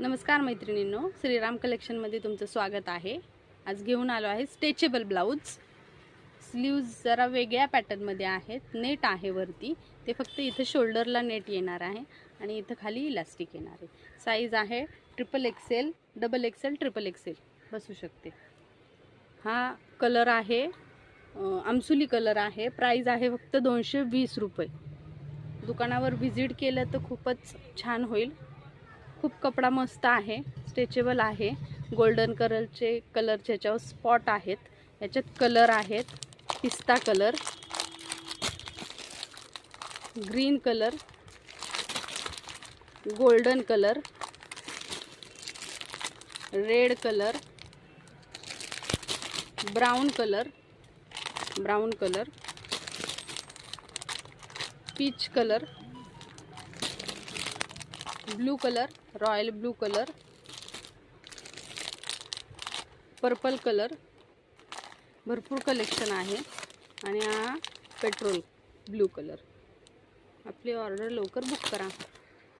नमस्कार मैत्रिणींनो, श्रीराम कलेक्शनमध्ये तुमचं स्वागत आहे। आज घेऊन आलो आहे स्ट्रेचेबल ब्लाउज। स्लीव्ज जरा वेगळ्या पॅटर्नमध्ये आहेत। नेट आहे वरती, ते फक्त इथे शोल्डरला नेट येणार आहे आणि इथे खाली इलास्टिक येणार आहे। साईज आहे XXL, XXL, XXL बसू शकते। हा कलर आहे आमसुली कलर आहे। प्राइस आहे फक्त 220 रुपये। दुकानावर व्हिजिट केलं तर खूपच छान होईल। खूप कपडा मस्त आहे, स्ट्रेचेबल आहे। गोल्डन कलरचे याच्यावर स्पॉट आहेत। याच्यात कलर आहेत पिस्ता colour, green colour, golden colour, red colour, brown colour, peach colour, blue colour, royal blue colour, purple colour. भरपूर कलेक्शन आहे आणि हा पेट्रोल ब्लू कलर। आपली ऑर्डर लवकर बुक करा।